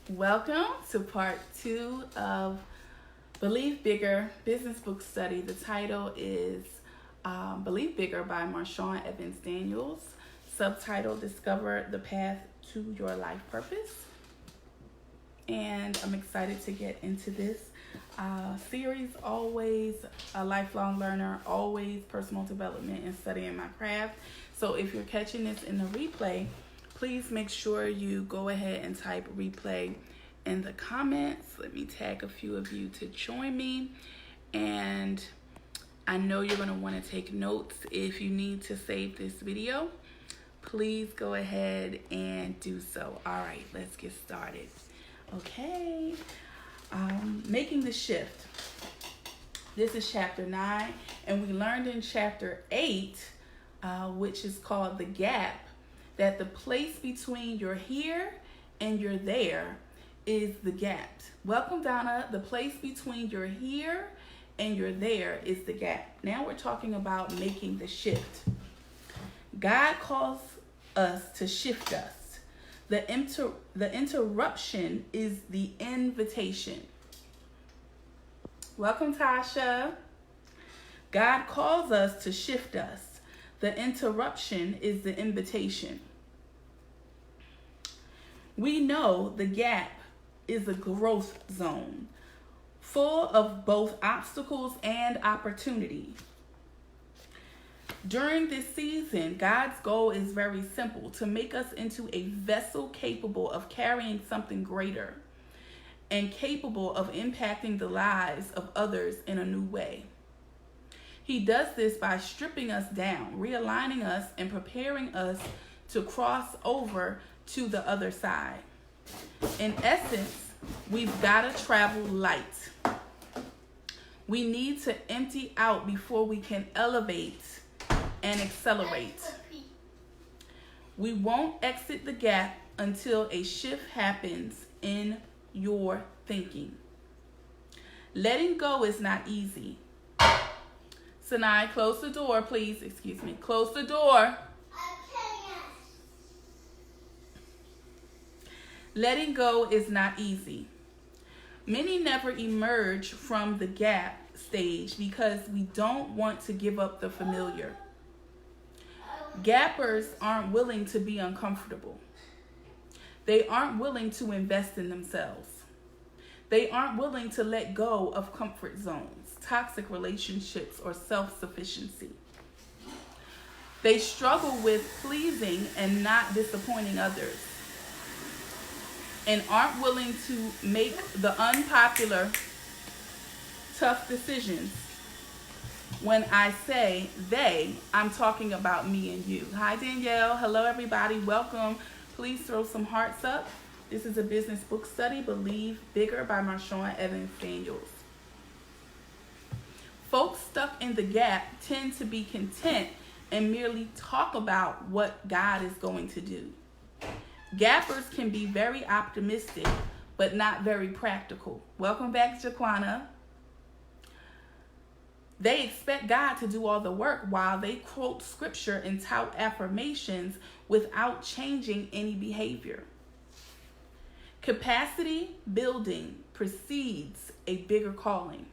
Welcome to part 2 of Believe Bigger Business Book Study. The title is Believe Bigger by Marshawn Evans Daniels. Subtitle, Discover the Path to Your Life Purpose. And I'm excited to get into this series. Always a lifelong learner, always personal development and studying my craft. So if you're catching this in the replay, please make sure you go ahead and type replay in the comments. Let me tag a few of you to join me. And I know you're going to want to take notes. If you need to save this video, please go ahead and do so. All right, let's get started. Okay, making the shift. This is chapter 9, and we learned in chapter 8, which is called the gap, that the place between your here and your there is the gap. Welcome, Donna. The place between your here and your there is the gap. Now we're talking about making the shift. God calls us to shift us. The interruption is the invitation. Welcome, Tasha. God calls us to shift us. The interruption is the invitation. We know the gap is a growth zone, full of both obstacles and opportunity. During this season, God's goal is very simple: to make us into a vessel capable of carrying something greater and capable of impacting the lives of others in a new way. He does this by stripping us down, realigning us, and preparing us to cross over to the other side. In essence, we've got to travel light. We need to empty out before we can elevate and accelerate. We won't exit the gap until a shift happens in your thinking. Letting go is not easy. Sanai, close the door, please. Excuse me. Close the door. Letting go is not easy. Many never emerge from the gap stage because we don't want to give up the familiar. Gappers aren't willing to be uncomfortable. They aren't willing to invest in themselves. They aren't willing to let go of comfort zones, toxic relationships, or self-sufficiency. They struggle with pleasing and not disappointing others, and aren't willing to make the unpopular, tough decisions. When I say they, I'm talking about me and you. Hi, Danielle. Hello, everybody. Welcome. Please throw some hearts up. This is a business book study, Believe Bigger by Marshawn Evans Daniels. Folks stuck in the gap tend to be content and merely talk about what God is going to do. Gappers can be very optimistic, but not very practical. Welcome back, Jaquana. They expect God to do all the work while they quote scripture and tout affirmations without changing any behavior. Capacity building precedes a bigger calling.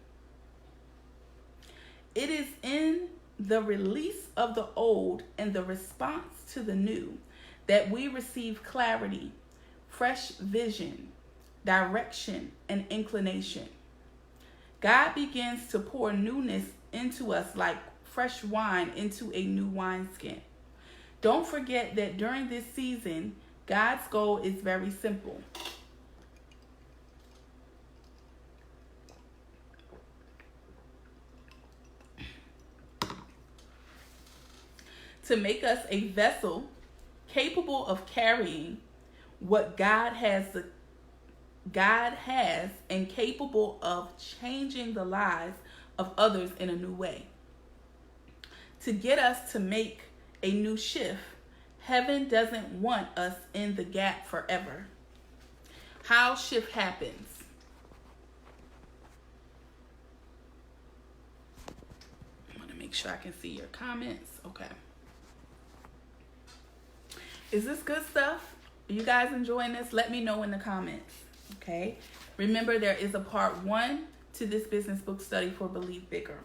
It is in the release of the old and the response to the new that we receive clarity, fresh vision, direction, and inclination. God begins to pour newness into us like fresh wine into a new wineskin. Don't forget that during this season, God's goal is very simple: to make us a vessel capable of carrying what God has and capable of changing the lives of others in a new way. To get us to make a new shift, heaven doesn't want us in the gap forever. How shift happens. I want to make sure I can see your comments. Okay. Is this good stuff? Are you guys enjoying this? Let me know in the comments. Okay. Remember, there is a part 1 to this business book study for Believe Bigger.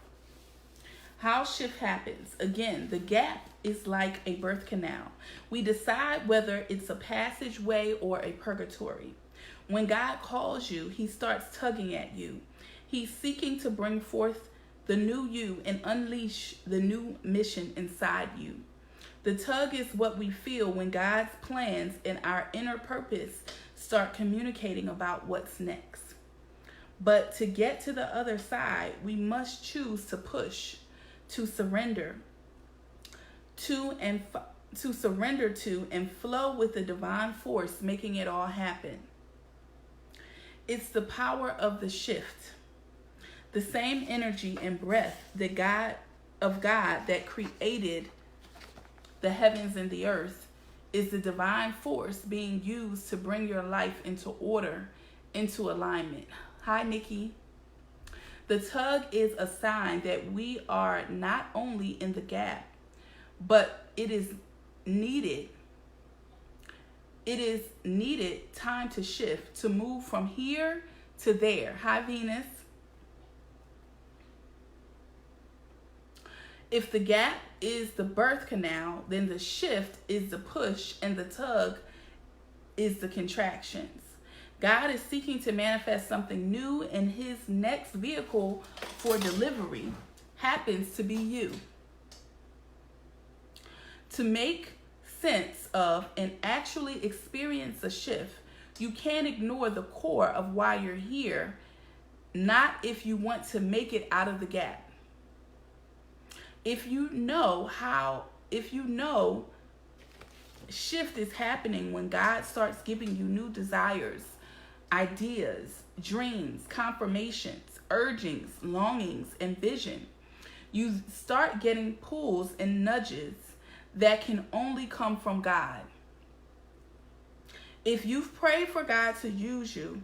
How shift happens. Again, the gap is like a birth canal. We decide whether it's a passageway or a purgatory. When God calls you, he starts tugging at you. He's seeking to bring forth the new you and unleash the new mission inside you. The tug is what we feel when God's plans and our inner purpose start communicating about what's next. But to get to the other side, we must choose to push, to surrender to and flow with the divine force making it all happen. It's the power of the shift. The same energy and breath that God that created the heavens and the earth is the divine force being used to bring your life into order, into alignment. Hi, Nikki. The tug is a sign that we are not only in the gap, but it is needed. It is needed time to shift, to move from here to there. Hi, Venus. If the gap is the birth canal, then the shift is the push and the tug is the contractions. God is seeking to manifest something new, and his next vehicle for delivery happens to be you. To make sense of and actually experience a shift, you can't ignore the core of why you're here, not if you want to make it out of the gap. If you know shift is happening when God starts giving you new desires, ideas, dreams, confirmations, urgings, longings, and vision. You start getting pulls and nudges that can only come from God. If you've prayed for God to use you,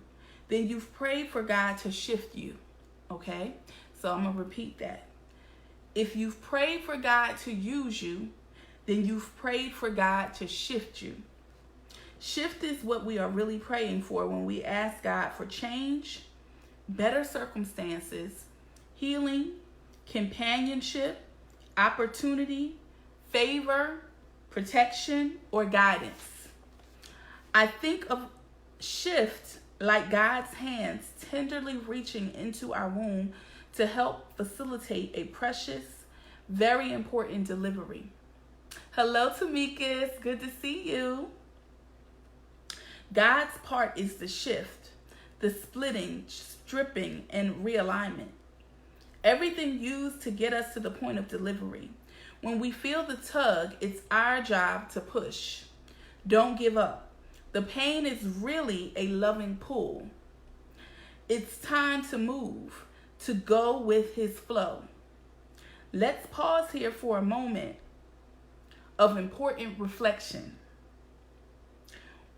then you've prayed for God to shift you. Okay? So I'm going to repeat that. If you've prayed for God to use you, then you've prayed for God to shift you. Shift is what we are really praying for when we ask God for change, better circumstances, healing, companionship, opportunity, favor, protection, or guidance. I think of shift like God's hands tenderly reaching into our womb to help facilitate a precious, very important delivery. Hello, Tamika's. Good to see you. God's part is the shift, the splitting, stripping, and realignment. Everything used to get us to the point of delivery. When we feel the tug, it's our job to push. Don't give up. The pain is really a loving pull. It's time to move, to go with his flow. Let's pause here for a moment of important reflection.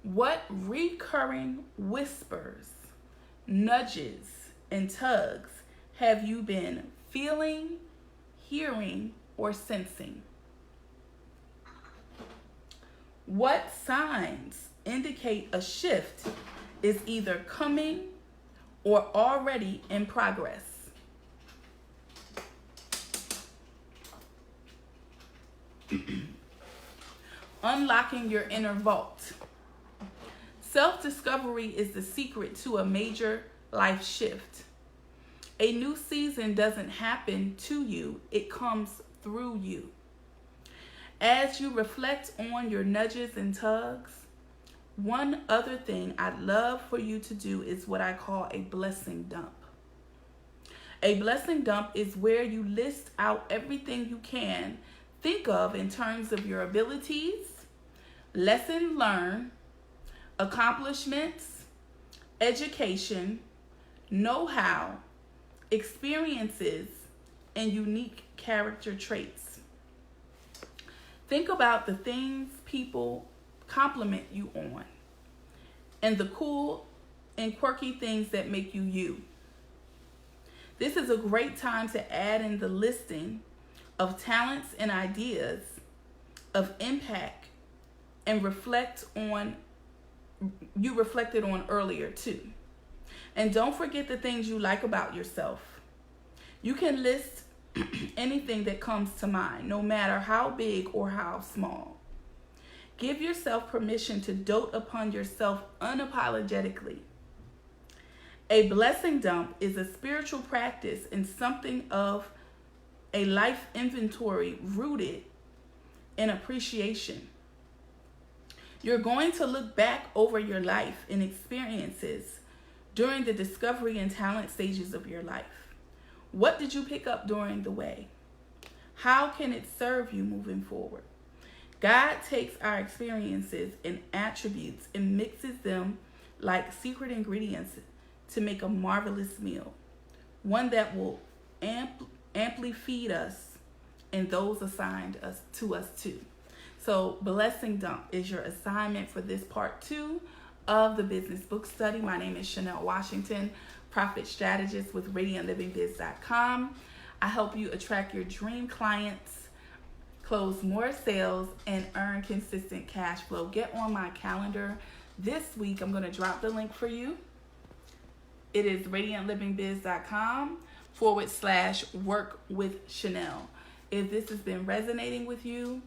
What recurring whispers, nudges, and tugs have you been feeling, hearing, or sensing? What signs indicate a shift is either coming or already in progress? Unlocking your inner vault. Self-discovery is the secret to a major life shift. A new season doesn't happen to you, it comes through you. As you reflect on your nudges and tugs, one other thing I'd love for you to do is what I call a blessing dump. A blessing dump is where you list out everything you can think of in terms of your abilities, lessons learned, accomplishments, education, know-how, experiences, and unique character traits. Think about the things people compliment you on and the cool and quirky things that make you you. This is a great time to add in the listing of talents and ideas of impact and reflect you reflected on earlier too. And don't forget the things you like about yourself. You can list anything that comes to mind, no matter how big or how small. Give yourself permission to dote upon yourself unapologetically. A blessing dump is a spiritual practice and something of a life inventory rooted in appreciation. You're going to look back over your life and experiences during the discovery and talent stages of your life. What did you pick up during the way? How can it serve you moving forward? God takes our experiences and attributes and mixes them like secret ingredients to make a marvelous meal, one that will amply feed us and those assigned to us too. So blessing dump is your assignment for this part 2 of the business book study. My name is Chanelle Washington, profit strategist with RadiantLivingBiz.com. I help you attract your dream clients, close more sales, and earn consistent cash flow. Get on my calendar. This week, I'm going to drop the link for you. It is RadiantLivingBiz.com/work with Chanelle. If this has been resonating with you,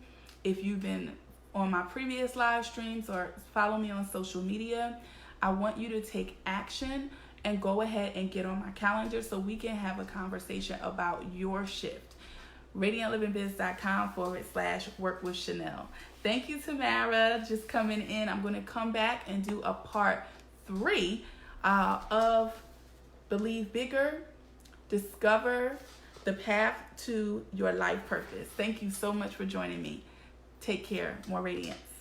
if you've been on my previous live streams or follow me on social media, I want you to take action and go ahead and get on my calendar so we can have a conversation about your shift. RadiantLivingBiz.com/work with Chanelle. Thank you, Tamara, just coming in. I'm going to come back and do a part 3 of Believe Bigger, Discover the Path to Your Life Purpose. Thank you so much for joining me. Take care. More radiance.